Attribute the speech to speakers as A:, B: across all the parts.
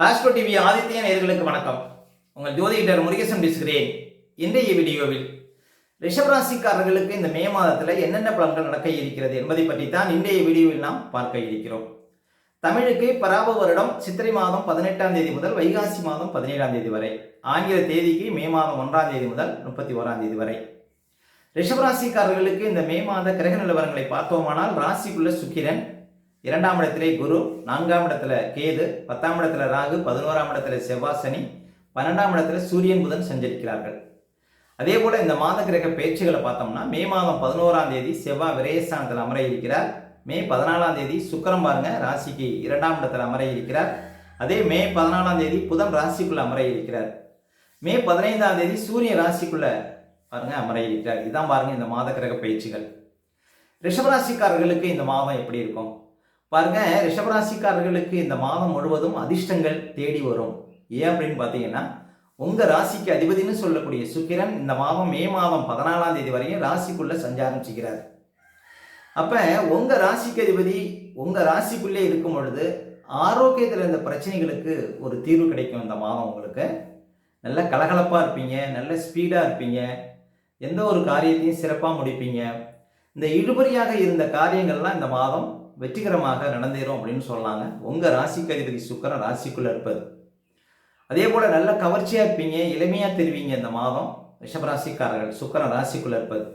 A: Astro TV Aditya நேயர்களுக்கு வணக்கம். உங்கள் ஜோதிடர் முருகேசன் பேசுகிறேன். இன்றைய வீடியோவில் ரிஷபராசிக்காரர்களுக்கு இந்த மே மாதத்தில் என்னென்ன பலன்கள் நடக்க இருக்கிறது என்பதை பற்றி தான் இன்றைய வீடியோவில் நாம் பார்க்க இருக்கிறோம். தமிழுக்கு பராப வருடம் சித்திரை மாதம் 18ஆம் தேதி முதல் வைகாசி மாதம் 17ஆம் தேதி வரை, ஆங்கில தேதிக்கு மே மாதம் 1ஆம் தேதி முதல் 31ஆம் தேதி வரை. ரிஷபராசிக்காரர்களுக்கு இந்த மே மாத கிரக நிலவரங்களை பார்த்தோமானால், ராசிக்குள்ள சுக்கிரன், 2ஆம் இடத்திலே குரு, 4ஆம் இடத்துல கேது, 10ஆம் இடத்துல ராகு, 11ஆம் இடத்துல செவ்வாய் சனி, 12ஆம் இடத்துல சூரியன் புதன் சஞ்சரிக்கிறார்கள். அதே போல இந்த மாத கிரக பயிற்சிகளை பார்த்தோம்னா, மே மாதம் 11ஆம் தேதி செவ்வாய் விரயஸ்தானத்தில் அமர இருக்கிறார். மே 14ஆம் தேதி சுக்கிரன் பாருங்க ராசிக்கு 2ஆம் இடத்துல அமர இருக்கிறார். அதே மே 14ஆம் தேதி புதன் ராசிக்குள்ள அமர இருக்கிறார். மே 15ஆம் தேதி சூரியன் ராசிக்குள்ள பாருங்க அமர இருக்கிறார். இதான் பாருங்க இந்த மாத கிரக பயிற்சிகள். ரிஷபராசிக்காரர்களுக்கு இந்த மாதம் எப்படி இருக்கும் பாருங்க. ரிஷபராசிக்காரர்களுக்கு இந்த மாதம் முழுவதும் அதிர்ஷ்டங்கள் தேடி வரும். ஏன் அப்படின்னு பார்த்தீங்கன்னா, உங்க ராசிக்கு அதிபதினு சொல்லக்கூடிய சுக்கிரன் இந்த மாதம் மே மாதம் 14ஆம் தேதி வரையும் ராசிக்குள்ள சஞ்சாரம் செய்கிறார். அப்ப உங்க ராசிக்கு அதிபதி உங்க ராசிக்குள்ளே இருக்கும் பொழுது ஆரோக்கியத்தில் இருந்த பிரச்சனைகளுக்கு ஒரு தீர்வு கிடைக்கும். இந்த மாதம் உங்களுக்கு நல்ல கலகலப்பா இருப்பீங்க, நல்ல ஸ்பீடா இருப்பீங்க, எந்த ஒரு காரியத்தையும் சிறப்பாக முடிப்பீங்க. இந்த இழுபறியாக இருந்த காரியங்கள்லாம் இந்த மாதம் வெற்றிகரமாக நடந்தேறும் அப்படின்னு சொல்லலாங்க. உங்கள் ராசிக்கு அதிபதி சுக்கிரன் ராசிக்குள்ளே இருப்பது. அதே போல் நல்ல கவர்ச்சியாக இருப்பீங்க, இளமையாக தெரிவிங்க. இந்த மாதம் ரிஷபராசிக்காரர்கள் சுக்கிரன் ராசிக்குள்ளே இருப்பது.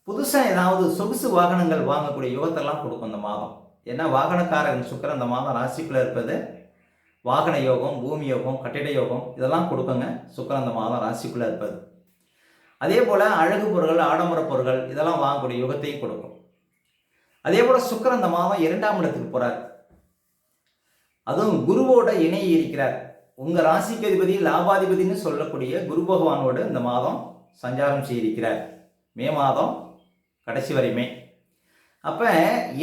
A: புதுசாக ஏதாவது சொகுசு வாகனங்கள் வாங்கக்கூடிய யோகத்தெல்லாம் கொடுக்கும் இந்த மாதம். ஏன்னா வாகனக்காரர்கள் சுக்கிரன் இந்த மாதம் ராசிக்குள்ளே இருப்பது வாகன யோகம், பூமி யோகம், கட்டிட யோகம் இதெல்லாம் கொடுக்குங்க. சுக்கிரன் இந்த மாதம் ராசிக்குள்ளே இருப்பது. அதே போல் அழகு பொருட்கள், ஆடம்பர பொருட்கள் இதெல்லாம் வாங்கக்கூடிய யோகத்தையும் கொடுக்கும். அதே போல சுக்கிரன் இந்த மாதம் 2ஆம் இடத்துக்கு போறார். அதுவும் குருவோட இணைய இருக்கிறார். உங்க ராசிக்கு அதிபதி லாபாதிபதினு சொல்லக்கூடிய குரு பகவானோடு இந்த மாதம் சஞ்சாரம் செய்திருக்கிறார். மே மாதம் கடைசி வரையுமே. அப்ப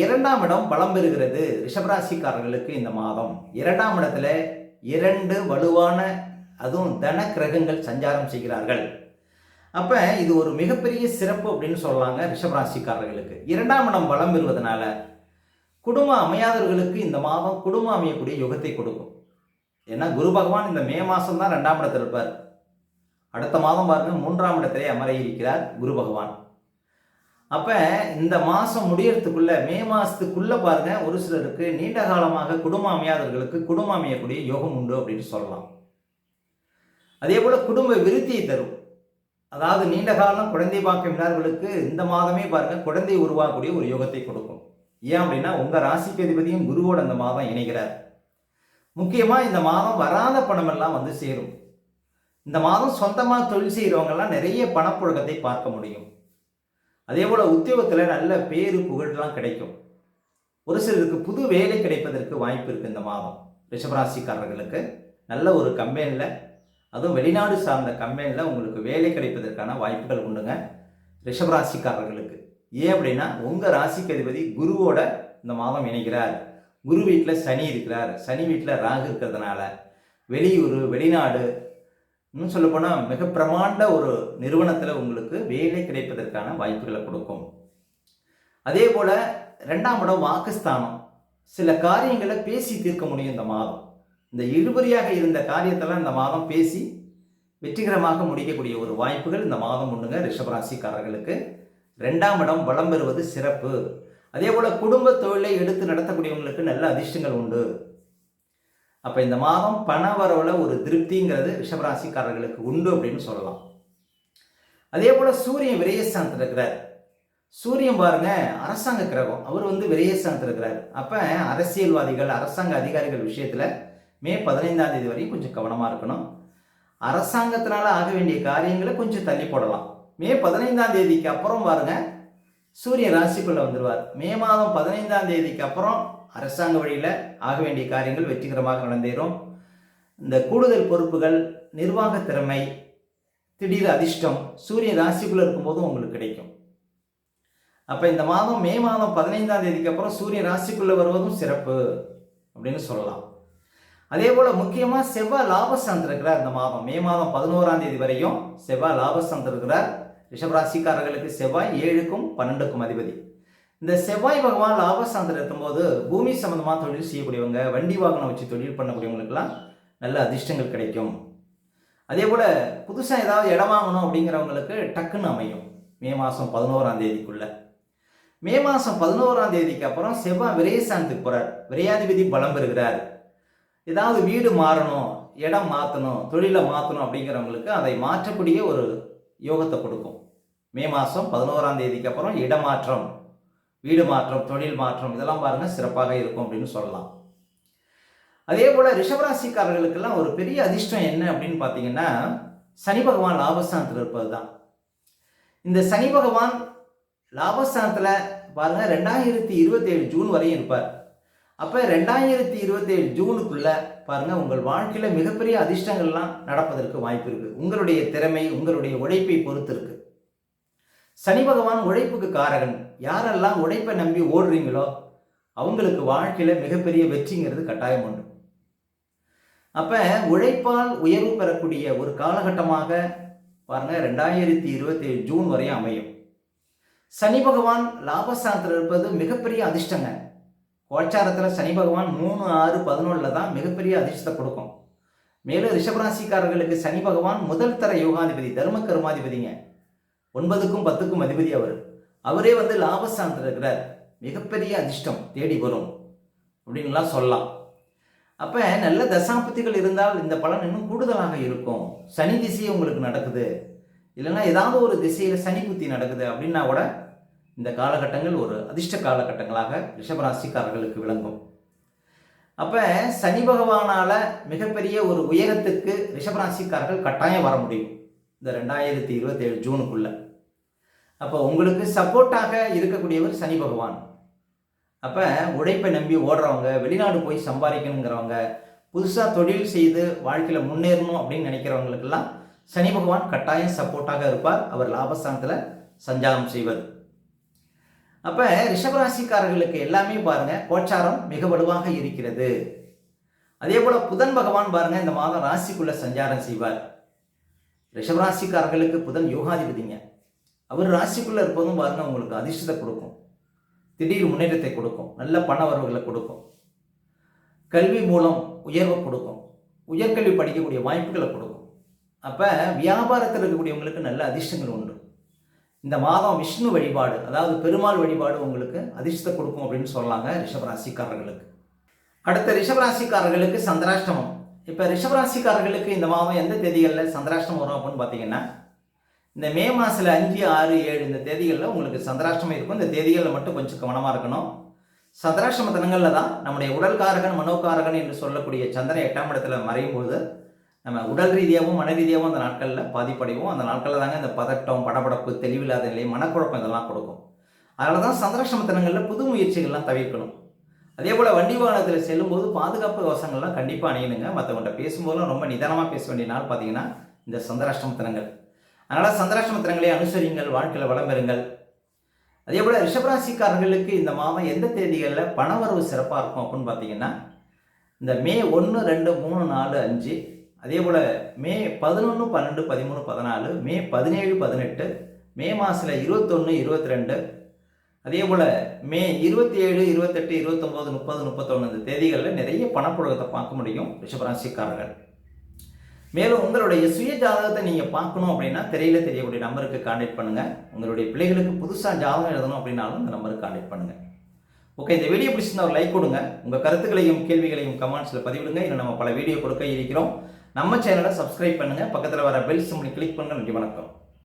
A: 2ஆம் இடம் பலம் பெறுகிறது ரிஷபராசிக்காரர்களுக்கு. இந்த மாதம் 2ஆம் இடத்துல 2 வலுவான அதுவும் தன கிரகங்கள் சஞ்சாரம் செய்கிறார்கள். அப்ப இது ஒரு மிகப்பெரிய சிறப்பு அப்படின்னு சொல்லலாங்க ரிஷபராசிக்காரர்களுக்கு. 2ஆம் இடம் பலம் பெறுவதனால குடும்பம் அமையாதவர்களுக்கு இந்த மாதம் குடும்பம் அமையக்கூடிய யுகத்தை கொடுக்கும். ஏன்னா குரு பகவான் இந்த மே மாதம் தான் 2ஆம் இடத்தில் இருப்பார். அடுத்த மாதம் பாருங்க 3ஆம் இடத்திலே அமர இருக்கிறார் குரு பகவான். அப்ப இந்த மாதம் முடியறதுக்குள்ள மே மாதத்துக்குள்ள பாருங்க ஒரு சிலருக்கு நீண்ட காலமாக குடும்பம் அமையாதவர்களுக்கு குடும்பம் அமையக்கூடிய யோகம் உண்டு அப்படின்னு சொல்லலாம். அதே போல குடும்ப விருத்தியை தரும். அதாவது நீண்ட காலம் குழந்தை பாக்கியம் இல்லாதவர்களுக்கு இந்த மாதமே பாருங்க குழந்தை உருவாகக்கூடிய ஒரு யோகத்தை கொடுக்கும். ஏன் அப்படின்னா உங்க ராசிக்கு அதிபதியும் குருவோட இந்த மாதம் இணைகிறார். முக்கியமா இந்த மாதம் வராத பணம் எல்லாம் வந்து சேரும். இந்த மாதம் சொந்தமா தொழில் செய்யறவங்க எல்லாம் நிறைய பணப்புழக்கத்தை பார்க்க முடியும். அதே போல உத்தியோகத்துல நல்ல பேரு புகழ்லாம் கிடைக்கும். ஒரு சிலருக்கு புது வேலை கிடைப்பதற்கு வாய்ப்பு இருக்கு. இந்த மாதம் ரிஷபராசிக்காரர்களுக்கு நல்ல ஒரு கம்பெனியில், அதுவும் வெளிநாடு சார்ந்த கம்பெனியில் உங்களுக்கு வேலை கிடைப்பதற்கான வாய்ப்புகள் உண்டுங்க ரிஷபராசிக்காரர்களுக்கு. ஏன் அப்படின்னா உங்கள் ராசிக்கு அதிபதி குருவோட இந்த மாதம் இணைகிறார். குரு வீட்டில் சனி இருக்கிறார், சனி வீட்டில் ராகு இருக்கிறதுனால வெளியூர், வெளிநாடு, இன்னும் சொல்லப்போனால் மிக பிரமாண்ட ஒரு நிறுவனத்தில் உங்களுக்கு வேலை கிடைப்பதற்கான வாய்ப்புகளை கொடுக்கும். அதே போல் 2ஆம் இடம் வாக்குஸ்தானம். சில காரியங்களை பேசி தீர்க்க முடியும் இந்த மாதம். இந்த இழுபறியாக இருந்த காரியத்தெல்லாம் இந்த மாதம் பேசி வெற்றிகரமாக முடிக்கக்கூடிய ஒரு வாய்ப்புகள் இந்த மாதம் உண்டுங்க ரிஷபராசிக்காரர்களுக்கு. 2ஆம் இடம் பலம் பெறுவது சிறப்பு. அதே போல குடும்ப தொழிலை எடுத்து நடத்தக்கூடியவங்களுக்கு நல்ல அதிர்ஷ்டங்கள் உண்டு. அப்ப இந்த மாதம் பண வரவுல ஒரு திருப்திங்கிறது ரிஷபராசிக்காரர்களுக்கு உண்டு அப்படின்னு சொல்லலாம். அதே போல சூரியன் விரயஸ்தானத்தில் இருக்கிறார். சூரியன் பாருங்க அரசாங்க கிரகம், அவர் விரயஸ்தானத்தில் இருக்கிறார். அப்ப அரசியல்வாதிகள், அரசாங்க அதிகாரிகள் விஷயத்துல மே 15ஆம் தேதி வரையும் கொஞ்சம் கவனமாக இருக்கணும். அரசாங்கத்தினால ஆக வேண்டிய காரியங்களை கொஞ்சம் தள்ளி போடலாம். மே 15ஆம் தேதிக்கு அப்புறம் பாருங்க சூரியன் ராசிக்குள்ள வந்துடுவார். மே மாதம் 15ஆம் தேதிக்கு அப்புறம் அரசாங்க வழியில் ஆக வேண்டிய காரியங்கள் வெற்றிகரமாக நடந்தேறும். இந்த கூடுதல் பொறுப்புகள், நிர்வாக திறமை, திடீர் அதிர்ஷ்டம் சூரியன் ராசிக்குள்ள இருக்கும்போதும் உங்களுக்கு கிடைக்கும். அப்போ இந்த மாதம் மே மாதம் 15ஆம் தேதிக்கு அப்புறம் சூரியன் ராசிக்குள்ள வருவதும் சிறப்பு அப்படின்னு சொல்லலாம். அதே போல முக்கியமா செவ்வாய் லாபஸ்தானத்தில் இருக்கிறார். இந்த மாதம் மே மாதம் 11ஆம் தேதி வரையும் செவ்வாய் லாபஸ்தானத்தில் இருக்கிறார். ரிஷபராசிக்காரர்களுக்கு செவ்வாய் 7க்கும் 12க்கும் அதிபதி. இந்த செவ்வாய் பகவான் லாபஸ்தானத்தில் இருக்கும்போது பூமி சம்பந்தமாக தொழில் செய்யக்கூடியவங்க, வண்டி வாகனம் வச்சு தொழில் பண்ணக்கூடியவங்களுக்கெல்லாம் நல்ல அதிர்ஷ்டங்கள் கிடைக்கும். அதே போல் புதுசாக ஏதாவது இடம் வாங்கணும் அப்படிங்கிறவங்களுக்கு டக்குன்னு அமையும் மே மாதம் 11ஆம் தேதிக்குள்ள. மே மாதம் 11ஆம் தேதிக்கு அப்புறம் செவ்வாய் விரயஸ்தானத்துக்கு போகிறார், விரையாதிபதி பலம் பெறுகிறார். ஏதாவது வீடு மாறணும், இடம் மாற்றணும், தொழிலை மாற்றணும் அப்படிங்கிறவங்களுக்கு அதை மாற்றக்கூடிய ஒரு யோகத்தை கொடுக்கும். மே மாதம் 11ஆம் தேதிக்கு அப்புறம் இடமாற்றம், வீடு மாற்றம், தொழில் மாற்றம் இதெல்லாம் பாருங்கள் சிறப்பாக இருக்கும் அப்படின்னு சொல்லலாம். அதே போல் ரிஷபராசிக்காரர்களுக்கெல்லாம் ஒரு பெரிய அதிர்ஷ்டம் என்ன அப்படின்னு பார்த்தீங்கன்னா, சனி பகவான் லாபஸ்தானத்தில் இருப்பது தான். இந்த சனி பகவான் லாபஸ்தானத்தில் பாருங்கள் 2027 ஜூன் வரையும் இருப்பார். அப்போ 2027 ஜூனுக்குள்ள பாருங்கள் உங்கள் வாழ்க்கையில் மிகப்பெரிய அதிர்ஷ்டங்கள்லாம் நடப்பதற்கு வாய்ப்பு இருக்குது. உங்களுடைய திறமை, உங்களுடைய உழைப்பை பொறுத்து இருக்கு. சனி பகவான் உழைப்புக்கு காரகன். யாரெல்லாம் உழைப்பை நம்பி ஓடுறீங்களோ அவங்களுக்கு வாழ்க்கையில் மிகப்பெரிய வெற்றிங்கிறது கட்டாயம் உண்டு. அப்போ உழைப்பால் உயர்வு பெறக்கூடிய ஒரு காலகட்டமாக பாருங்கள் 2027 ஜூன் வரையும் அமையும். சனி பகவான் லாபஸ்தானத்தில் இருப்பது மிகப்பெரிய அதிர்ஷ்டங்க. கோச்சாரத்தில் சனி பகவான் 3, 6, 11 தான் மிகப்பெரிய அதிர்ஷ்டத்தை கொடுக்கும். மேலும் ரிஷபராசிக்காரர்களுக்கு சனி பகவான் முதல் தர யோகாதிபதி, தர்ம கர்மாதிபதிங்க. 9க்கும் 10க்கும் அதிபதி அவரே லாபஸ்தானத்தில் இருக்கிறார். மிகப்பெரிய அதிர்ஷ்டம் தேடி வரும் அப்படின்லாம் சொல்லலாம். அப்போ நல்ல தசாபத்திகள் இருந்தால் இந்த பலன் இன்னும் கூடுதலாக இருக்கும். சனி திசையை உங்களுக்கு நடக்குது, இல்லைன்னா ஏதாவது ஒரு திசையில் சனி புத்தி நடக்குது அப்படின்னா கூட இந்த காலகட்டங்கள் ஒரு அதிர்ஷ்ட காலகட்டங்களாக ரிஷபராசிக்காரர்களுக்கு விளங்கும். அப்போ சனி பகவானால் மிகப்பெரிய ஒரு உயரத்துக்கு ரிஷபராசிக்காரர்கள் கட்டாயம் வர முடியும் இந்த 2027 ஜூனுக்குள்ள. அப்போ உங்களுக்கு சப்போர்ட்டாக இருக்கக்கூடியவர் சனி பகவான். அப்போ உழைப்பை நம்பி ஓடுறவங்க, வெளிநாடு போய் சம்பாதிக்கணுங்கிறவங்க, புதுசாக தொழில் செய்து வாழ்க்கையில் முன்னேறணும் அப்படின்னு நினைக்கிறவங்களுக்கெல்லாம் சனி பகவான் கட்டாயம் சப்போர்ட்டாக இருப்பார். அவர் லாபஸ்தானத்தில் சஞ்சாரம் செய்வது. அப்போ ரிஷபராசிக்காரர்களுக்கு எல்லாமே பாருங்கள் கோச்சாரம் மிக வலுவாக இருக்கிறது. அதே போல் புதன் பகவான் பாருங்கள் இந்த மாதம் ராசிக்குள்ளே சஞ்சாரம் செய்வார். ரிஷபராசிக்காரர்களுக்கு புதன் யோகாதிபதிங்க. அவர் ராசிக்குள்ளே இருப்பதும் பாருங்கள் உங்களுக்கு அதிர்ஷ்டத்தை கொடுக்கும், திடீர் முன்னேற்றத்தை கொடுக்கும், நல்ல பண வரவுகளை கொடுக்கும், கல்வி மூலம் உயர்வை கொடுக்கும், உயர்கல்வி படிக்கக்கூடிய வாய்ப்புகளை கொடுக்கும். அப்போ வியாபாரத்தில் இருக்கக்கூடியவங்களுக்கு நல்ல அதிர்ஷ்டங்கள் உண்டு. இந்த மாதம் விஷ்ணு வழிபாடு, அதாவது பெருமாள் வழிபாடு உங்களுக்கு அதிர்ஷ்டத்தை கொடுக்கும் அப்படின்னு சொல்லலாங்க ரிஷபராசிக்காரர்களுக்கு. அடுத்த ரிஷபராசிக்காரர்களுக்கு சந்திராஷ்டமம். இப்போ ரிஷபராசிக்காரர்களுக்கு இந்த மாதம் எந்த தேதிகளில் சந்திராஷ்டமம் வரும் அப்படின்னு பார்த்தீங்கன்னா, இந்த மே மாதத்தில் 5, 6, 7 இந்த தேதிகளில் உங்களுக்கு சந்திராஷ்டமம் இருக்கும். இந்த தேதிகளில் மட்டும் கொஞ்சம் கவனமாக இருக்கணும். சந்திராஷ்டம தினங்களில் தான் நம்முடைய உடல்காரகன், மனோகாரகன் என்று சொல்லக்கூடிய சந்திரன் 8ஆம் இடத்துல மறையும் போது நம்ம உடல் ரீதியாகவும் மன ரீதியாகவும் அந்த நாட்களில் பாதிப்படைவோம். அந்த நாட்களில் தாங்க இந்த பதட்டம், படபடப்பு, தெளிவில்லாத நிலை, மனக்குழப்பம் இதெல்லாம் கொடுக்கும். அதனால தான் சந்திராஷ்டம தினங்களில் புது முயற்சிகள்லாம் தவிர்க்கணும். அதே போல் வண்டி வாகனத்தில் செல்லும்போது பாதுகாப்பு கவசங்கள்லாம் கண்டிப்பாக அணியணுங்க. மற்றவங்கள்ட்ட பேசும்போதும் ரொம்ப நிதானமாக பேச வேண்டிய நாள் பார்த்தீங்கன்னா இந்த சந்திராஷ்டம தினங்கள். அதனால் சந்திராஷ்டம தினங்களை அனுசரிங்கள், வாழ்க்கையில் வளம் பெறுங்கள். அதே போல் ரிஷபராசிக்காரர்களுக்கு இந்த மாதம் எந்த தேதிகளில் பணவரவு சிறப்பாக இருக்கும் அப்படின்னு பார்த்தீங்கன்னா, இந்த மே 1, 2, 3, 4, 5, அதே போல் மே 11, 12, 13, 14, மே 17, 18, மே மாதத்தில் 21, 22, அதே போல் மே 27, 28, 29, 30, 31 இந்த தேதிகளில் நிறைய பணப்புழக்கத்தை பார்க்க முடியும் ரிஷபராசிக்காரர்கள். மேலும் உங்களுடைய சுய ஜாதகத்தை நீங்கள் பார்க்கணும் அப்படின்னா திரையில் தெரியக்கூடிய நம்பருக்கு கான்டாக்ட் பண்ணுங்கள். உங்களுடைய பிள்ளைகளுக்கு புதுசாக ஜாதகம் எழுதணும் அப்படின்னாலும் இந்த நம்பருக்கு கான்டாக்ட் பண்ணுங்கள். ஓகே, இந்த வீடியோ பிடிச்சிருந்தா ஒரு லைக் கொடுங்க. உங்கள் கருத்துக்களையும் கேள்விகளையும் கமெண்ட்ஸில் பதிவிடுங்க. இன்னும் நம்ம பல வீடியோ கொடுக்க இருக்கிறோம். நம்ம சேனலை சப்ஸ்கிரைப் பண்ணுங்கள். பக்கத்தில் வர பெல் சிம்பலை கிளிக் பண்ணுங்கள். நன்றி, வணக்கம்.